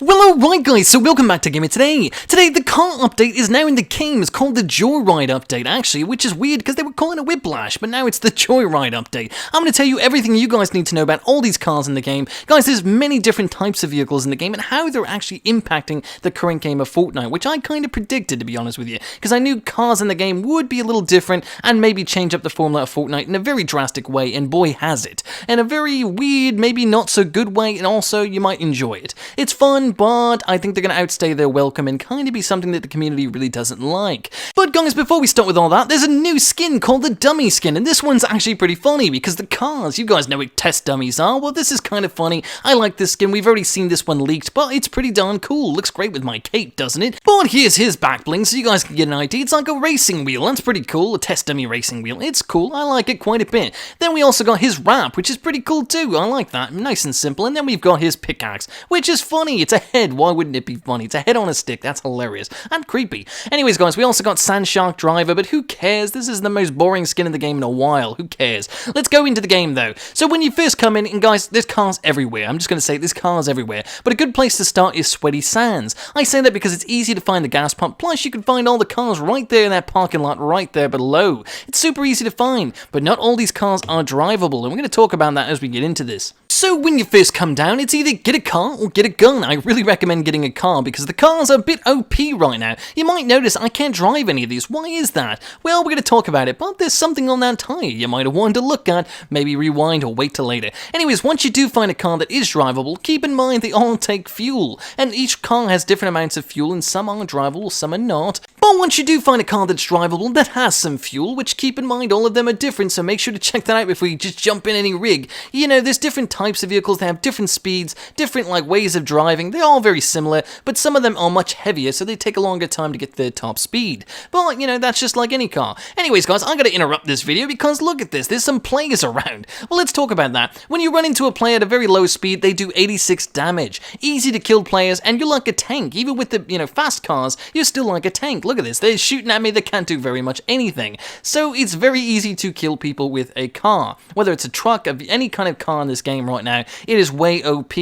Well, alright guys, so welcome back to Gaming Today. Today, the car update is now in the game. It's called the Joyride update, actually, which is weird because they were calling it Whiplash, but now it's the Joyride update. I'm going to tell you everything you guys need to know about all these cars in the game. Guys, there's many different types of vehicles in the game and how they're actually impacting the current game of Fortnite, which I kind of predicted, to be honest with you, because I knew cars in the game would be a little different and maybe change up the formula of Fortnite in a very drastic way, and boy has it. In a very weird, maybe not so good way, and also you might enjoy it. It's fun, but I think they're going to outstay their welcome and kind of be something that the community really doesn't like. But guys, before we start with all that, there's a new skin called the Dummy Skin, and this one's actually pretty funny because the cars, you guys know what test dummies are. Well, this is kind of funny. I like this skin. We've already seen this one leaked, but it's pretty darn cool. Looks great with my cape, doesn't it? But here's his back bling so you guys can get an idea. It's like a racing wheel. That's pretty cool. A test dummy racing wheel. It's cool. I like it quite a bit. Then we also got his wrap, which is pretty cool too. I like that. Nice and simple. And then we've got his pickaxe, which is funny. It's a head. Why wouldn't it be funny? It's a head on a stick. That's hilarious and creepy. Anyways, guys, we also got Sand Shark Driver, but who cares? This is the most boring skin in the game in a while. Who cares? Let's go into the game, though. So when you first come in, and guys, there's cars everywhere. I'm just going to say there's cars everywhere, but a good place to start is Sweaty Sands. I say that because it's easy to find the gas pump, plus you can find all the cars right there in that parking lot right there below. It's super easy to find, but not all these cars are drivable, and we're going to talk about that as we get into this. So when you first come down, it's either get a car or get a gun. I really recommend getting a car because the cars are a bit OP right now. You might notice I can't drive any of these. Why is that? Well, we're going to talk about it, but there's something on that tire you might have wanted to look at, maybe rewind or wait till later. Anyways, once you do find a car that is drivable, keep in mind they all take fuel, and each car has different amounts of fuel, and some are drivable, some are not. But once you do find a car that's drivable that has some fuel, which keep in mind all of them are different, so make sure to check that out before you just jump in any rig. You know, there's different types of vehicles, they have different speeds, different ways of driving. They're all very similar, but some of them are much heavier, so they take a longer time to get their top speed. But, you know, that's just like any car. Anyways, guys, I gotta interrupt this video because look at this, there's some players around. Well, let's talk about that. When you run into a player at a very low speed, they do 86 damage. Easy to kill players, and you're like a tank. Even with the, fast cars, you're still like a tank. Look at this, they're shooting at me, they can't do very much anything. So it's very easy to kill people with a car. Whether it's a truck, any kind of car in this game right now, it is way OP.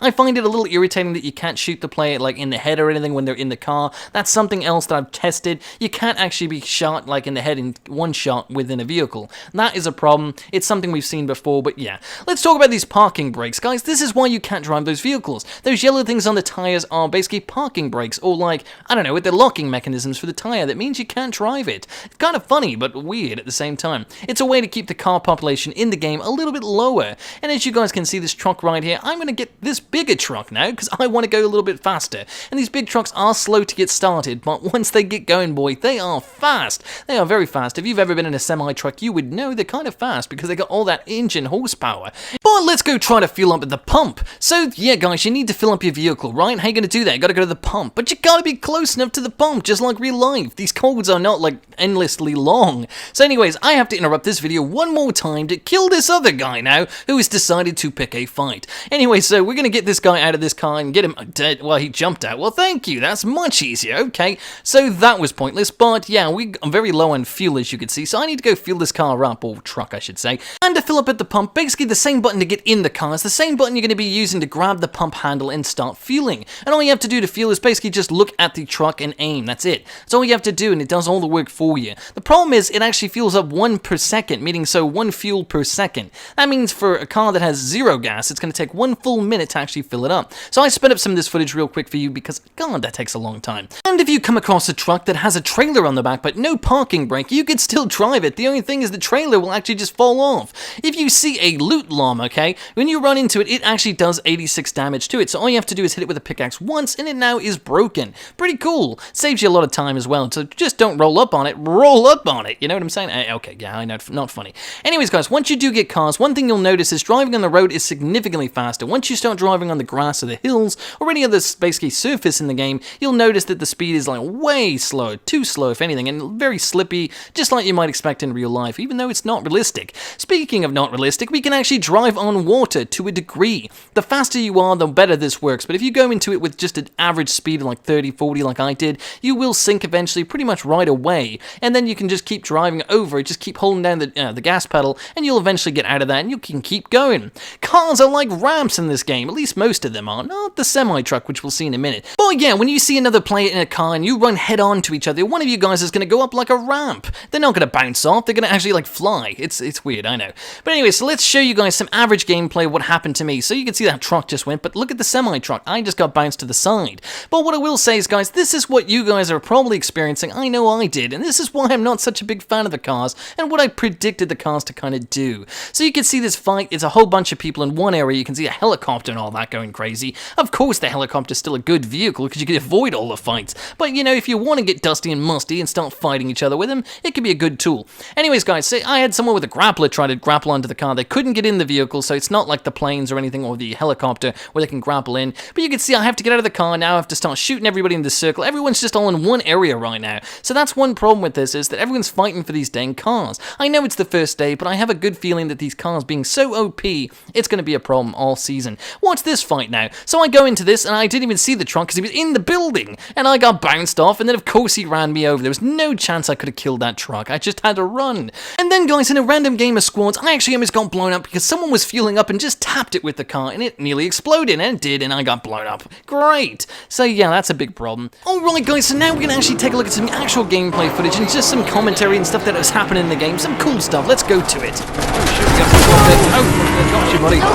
I find it a little irritating that you can't shoot the player in the head or anything when they're in the car. That's something else that I've tested. You can't actually be shot in the head in one shot within a vehicle. That is a problem. It's something we've seen before, but yeah. Let's talk about these parking brakes, guys. This is why you can't drive those vehicles. Those yellow things on the tires are basically parking brakes, or I don't know, with the locking mechanisms for the tire. That means you can't drive it. It's kind of funny, but weird at the same time. It's a way to keep the car population in the game a little bit lower. And as you guys can see, this truck right here, I'm going to get this bigger truck now because I want to go a little bit faster. And these big trucks are slow to get started, but once they get going, boy, they are fast. They are very fast. If you've ever been in a semi-truck, you would know they're kind of fast because they got all that engine horsepower. But let's go try to fuel up at the pump. So yeah, guys, you need to fill up your vehicle, right? How are you going to do that? You got to go to the pump, but you got to be close enough to the pump, just like real life. These codes are not endlessly long. So anyways, I have to interrupt this video one more time to kill this other guy now who has decided to pick a fight. Anyway, so we're going to get this guy out of this car and get him dead. Well, he jumped out. Well, thank you. That's much easier. Okay, so that was pointless, but yeah, I'm very low on fuel, as you can see, so I need to go fuel this car up, or truck, I should say. And to fill up at the pump, basically the same button to get in the car is the same button you're going to be using to grab the pump handle and start fueling. And all you have to do to fuel is basically just look at the truck and aim. That's it. That's all you have to do, and it does all the work for you. The problem is it actually fuels up 1 per second, meaning so 1 fuel per second. That means for a car that has 0 gas, it's going to take 1 full minute to actually fill it up. So I sped up some of this footage real quick for you because, God, that takes a long time. And if you come across a truck that has a trailer on the back but no parking brake, you could still drive it. The only thing is the trailer will actually just fall off. If you see a loot llama, okay, when you run into it, it actually does 86 damage to it. So all you have to do is hit it with a pickaxe once and it now is broken. Pretty cool. Saves you a lot of time as well. So just don't roll up on it. Roll up on it. You know what I'm saying? Okay, yeah, I know, not funny. Anyways, guys, once you do get cars, one thing you'll notice is driving on the road is significantly faster. Once you start driving on the grass or the hills or any other basically surface in the game, you'll notice that the speed is way slow, too slow if anything, and very slippy, just like you might expect in real life, even though it's not realistic. Speaking of not realistic, we can actually drive on water to a degree. The faster you are, the better this works, but if you go into it with just an average speed of 30, 40 like I did, you will save sink eventually, pretty much right away, and then you can just keep driving over it, just keep holding down the gas pedal, and you'll eventually get out of that, and you can keep going. Cars are like ramps in this game, at least most of them are, not the semi-truck, which we'll see in a minute. But yeah, when you see another player in a car and you run head-on to each other, one of you guys is going to go up like a ramp. They're not going to bounce off, they're going to actually like fly. It's weird, I know. But anyway, so let's show you guys some average gameplay of what happened to me. So you can see that truck just went, but look at the semi-truck, I just got bounced to the side. But what I will say is, guys, this is what you guys are probably experiencing. I know I did, and this is why I'm not such a big fan of the cars and what I predicted the cars to kind of do. So you can see this fight, it's a whole bunch of people in one area. You can see a helicopter and all that going crazy. Of course the helicopter's still a good vehicle because you can avoid all the fights. But you know, if you want to get dusty and musty and start fighting each other with them, it can be a good tool. Anyways, guys, say I had someone with a grappler try to grapple onto the car. They couldn't get in the vehicle, so it's not like the planes or anything or the helicopter where they can grapple in. But you can see I have to get out of the car now. I have to start shooting everybody in the circle. Everyone's just all in one area right now. So that's one problem with this, is that everyone's fighting for these dang cars. I know it's the first day, but I have a good feeling that these cars being so OP, it's going to be a problem all season. Watch this fight now. So I go into this, and I didn't even see the truck because he was in the building, and I got bounced off, and then of course he ran me over. There was no chance I could have killed that truck. I just had to run. And then, guys, in a random game of squads, I actually almost got blown up because someone was fueling up and just tapped it with the car, and it nearly exploded, and it did, and I got blown up. Great. So yeah, that's a big problem. Alright, guys, so now we're going to actually take a look at some actual gameplay footage and just some commentary and stuff that has happened in the game. Some cool stuff. Let's go to it. Oh, got you, buddy. No,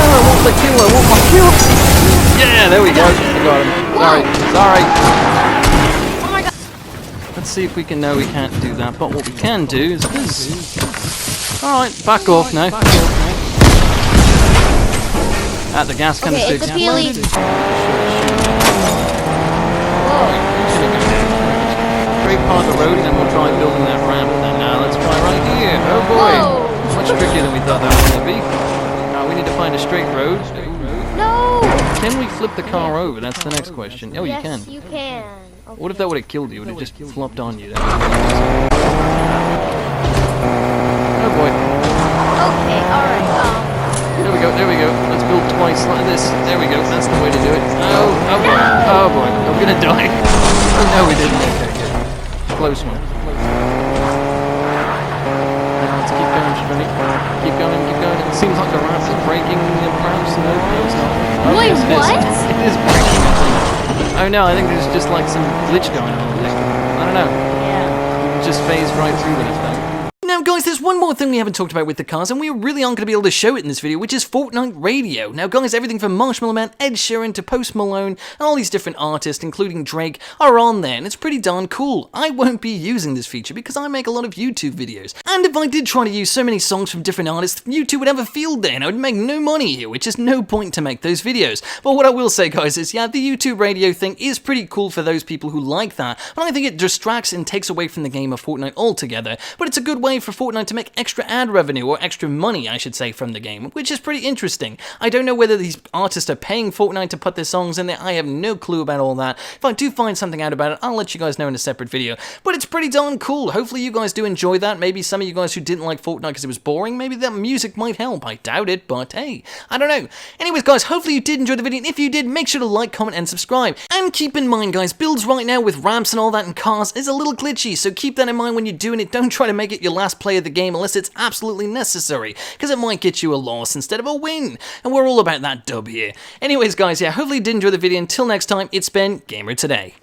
I want the kill. I want my kill. Yeah, there we go. I got him. Sorry. Oh my god. Let's see if we can. No, we can't do that. But what we can do is this. Alright, back off now. At the gas canister. Okay, it's appealing. Straight part of the road, and then we'll try building that ramp. Then now let's try right here. Oh boy. Whoa. Much trickier than we thought that was going to be. Now we need to find a straight road. No! Can we flip the car over? That's the next question. Oh, yes, you can. You can. Okay. What if that would have killed you? Would have just flopped on you? Oh boy. Okay, alright. There we go. Let's build twice like this. There we go. That's the way to do it. Oh boy. Oh boy. I'm gonna die. Oh no, we didn't. Okay, good. Close one. Let's keep going, Shivani. Keep going. It seems like the ramp is breaking. Perhaps no, it's not. Wait, yes, what? It is breaking, I think. Oh no, I think there's just like some glitch going on. I don't know. Yeah. It just phased right through it, I think. Now, guys, there's one more thing we haven't talked about with the cars, and we really aren't going to be able to show it in this video, which is Fortnite Radio. Now, guys, everything from Marshmallow Man, Ed Sheeran to Post Malone, and all these different artists, including Drake, are on there, and it's pretty darn cool. I won't be using this feature because I make a lot of YouTube videos, and if I did try to use so many songs from different artists, YouTube would have a field day, and I would make no money here, which is no point to make those videos. But what I will say, guys, is, yeah, the YouTube Radio thing is pretty cool for those people who like that, but I think it distracts and takes away from the game of Fortnite altogether, but it's a good way for Fortnite to make extra ad revenue, or extra money, I should say, from the game, which is pretty interesting. I don't know whether these artists are paying Fortnite to put their songs in there. I have no clue about all that. If I do find something out about it, I'll let you guys know in a separate video. But it's pretty darn cool. Hopefully you guys do enjoy that. Maybe some of you guys who didn't like Fortnite because it was boring, maybe that music might help. I doubt it, but hey, I don't know. Anyways, guys, hopefully you did enjoy the video, and if you did, make sure to like, comment, and subscribe. And keep in mind, guys, builds right now with ramps and all that and cars is a little glitchy, so keep that in mind when you're doing it. Don't try to make it your last play of the game unless it's absolutely necessary, because it might get you a loss instead of a win, and we're all about that dub here. Anyways, guys, yeah, hopefully you did enjoy the video. Until next time, it's been Gamer Today.